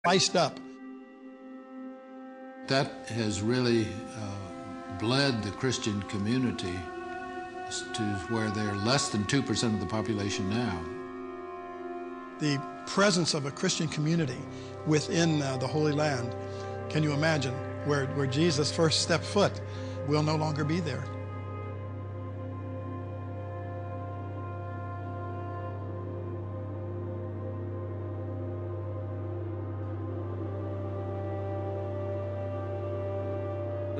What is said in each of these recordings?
spiced up. That has really bled the Christian community to where they're less than 2% of the population now. The presence of a Christian community within the Holy Land, can you imagine, where Jesus first stepped foot, will no longer be there.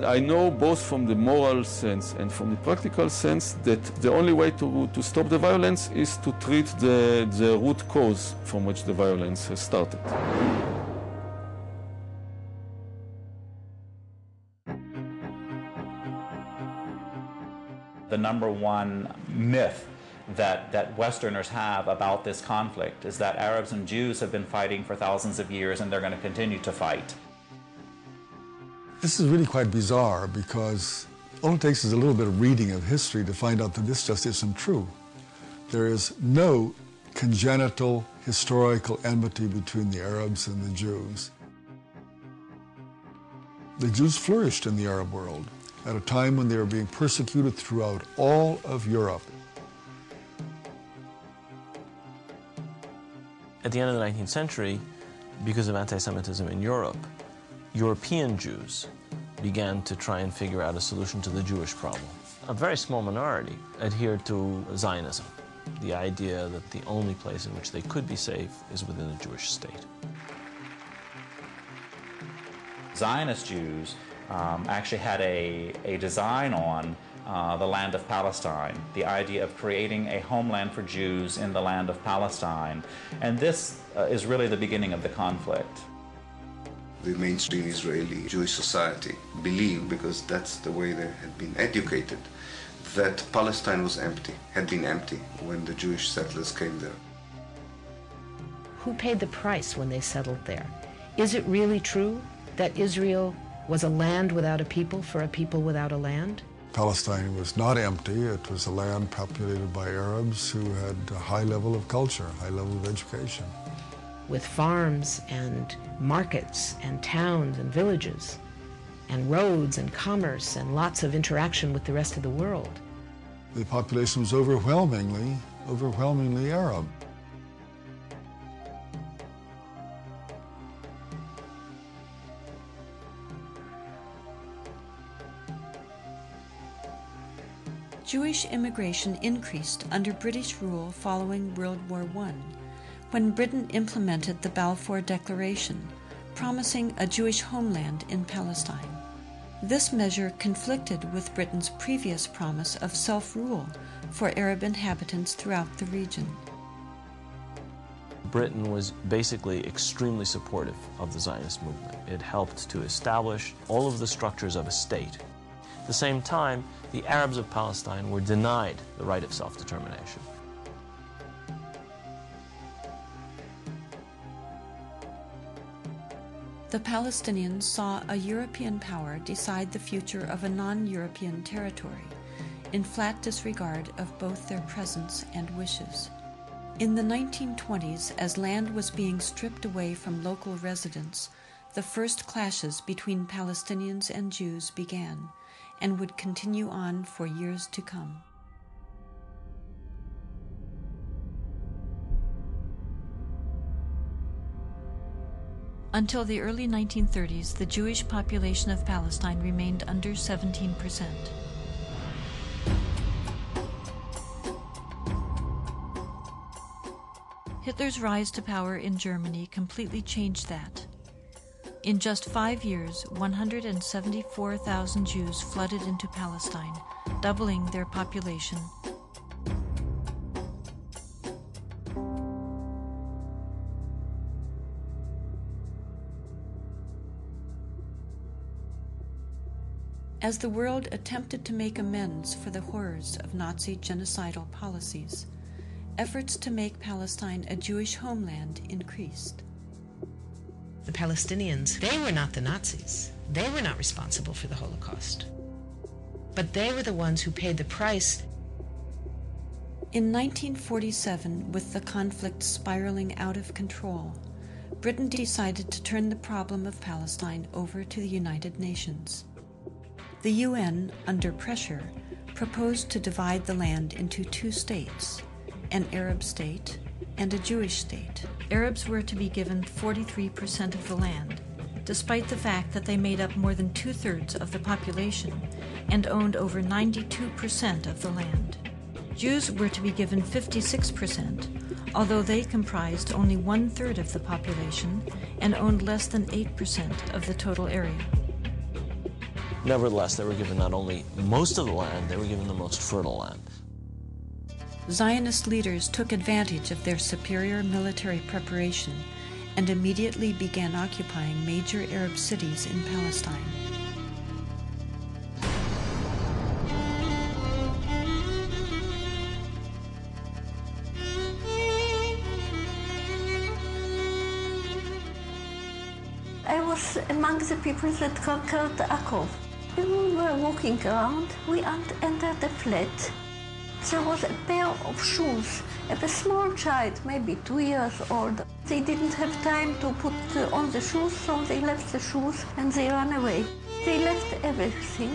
I know both from the moral sense and from the practical sense that the only way to stop the violence is to treat the root cause from which the violence has started. The number one myth that Westerners have about this conflict is that Arabs and Jews have been fighting for thousands of years and they're going to continue to fight. This is really quite bizarre because all it takes is a little bit of reading of history to find out that this just isn't true. There is no congenital historical enmity between the Arabs and the Jews. The Jews flourished in the Arab world at a time when they were being persecuted throughout all of Europe. At the end of the 19th century, because of anti-Semitism in Europe, European Jews began to try and figure out a solution to the Jewish problem. A very small minority adhered to Zionism, the idea that the only place in which they could be safe is within the Jewish state. Zionist Jews actually had a design on the land of Palestine, the idea of creating a homeland for Jews in the land of Palestine. And this is really the beginning of the conflict. The mainstream Israeli Jewish society believed, because that's the way they had been educated, that Palestine was empty, had been empty when the Jewish settlers came there. Who paid the price when they settled there? Is it really true that Israel was a land without a people for a people without a land? Palestine was not empty. It was a land populated by Arabs who had a high level of culture, high level of education. With farms and markets and towns and villages and roads and commerce and lots of interaction with the rest of the world. The population was overwhelmingly Arab. Jewish immigration increased under British rule following World War I, when Britain implemented the Balfour Declaration, promising a Jewish homeland in Palestine. This measure conflicted with Britain's previous promise of self-rule for Arab inhabitants throughout the region. Britain was basically extremely supportive of the Zionist movement. It helped to establish all of the structures of a state. At the same time, the Arabs of Palestine were denied the right of self-determination. The Palestinians saw a European power decide the future of a non-European territory, in flat disregard of both their presence and wishes. In the 1920s, as land was being stripped away from local residents, the first clashes between Palestinians and Jews began, and would continue on for years to come. Until the early 1930s, the Jewish population of Palestine remained under 17%. Hitler's rise to power in Germany completely changed that. In just 5 years, 174,000 Jews flooded into Palestine, doubling their population. As the world attempted to make amends for the horrors of Nazi genocidal policies, efforts to make Palestine a Jewish homeland increased. The Palestinians, they were not the Nazis. They were not responsible for the Holocaust. But they were the ones who paid the price. In 1947, with the conflict spiraling out of control, Britain decided to turn the problem of Palestine over to the United Nations. The UN, under pressure, proposed to divide the land into two states, an Arab state and a Jewish state. Arabs were to be given 43% of the land, despite the fact that they made up more than 2/3 of the population and owned over 92% of the land. Jews were to be given 56%, although they comprised only 1/3 of the population and owned less than 8% of the total area. Nevertheless, they were given not only most of the land, they were given the most fertile land. Zionist leaders took advantage of their superior military preparation and immediately began occupying major Arab cities in Palestine. I was among the people that conquered Akov. When we were walking around, we entered a flat. There was a pair of shoes of a small child, maybe 2 years old. They didn't have time to put on the shoes, so they left the shoes and they ran away. They left everything.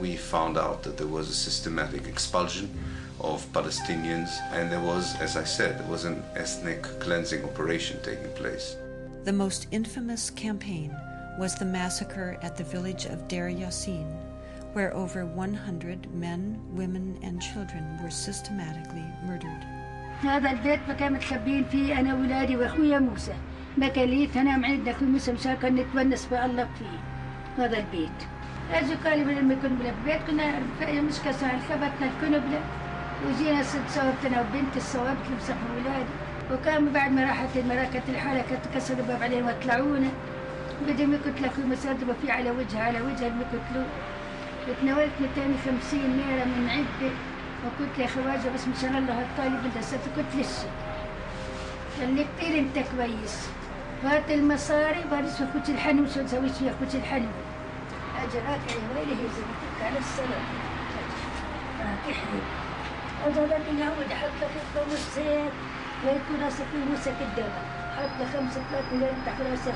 We found out that there was a systematic expulsion of Palestinians, and there was, as I said, there was an ethnic cleansing operation taking place. The most infamous campaign was the massacre at the village of Deir Yassin, where over 100 men, women, and children were systematically murdered. هذا البيت ما كان متخبين فيه أنا وولادي وأخويا موسى. ما كان لي أنا عندنا أخوي موسى مشاكل نتونس بالله فيه. هذا البيت. أجوا قالوا لما كنا بالبيت كنا مش كسر خبطنا الكنبلة وجينا صوبتنا وبنت الصوابت لمسحوا ولادي. وكان بعد ما راحت المراكة الحالة كانت تكسر الباب علينا وطلعونا بدهم يقتلوا أخوي مسدبة فيه على وجهها اللي يقتلوه. وتناولت 250 ليرة من عدة وقلت يا خواجة بس مشان الله الطالب انت قلت للشي قال لي كتير انت كويس هات المصاري وبارس اخوتي الحنو شو نسوي فيها اخوتي الحنو اجراك يا ويلي هي زمتك على السلام راك يحيي هذا اللي هو حط لك الخمس زيت ويكون راسك موسى قدامك حط لك 5 مليون تحت راسك.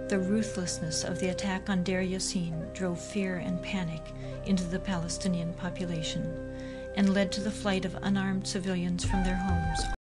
The ruthlessness of the attack on Deir Yassin drove fear and panic into the Palestinian population and led to the flight of unarmed civilians from their homes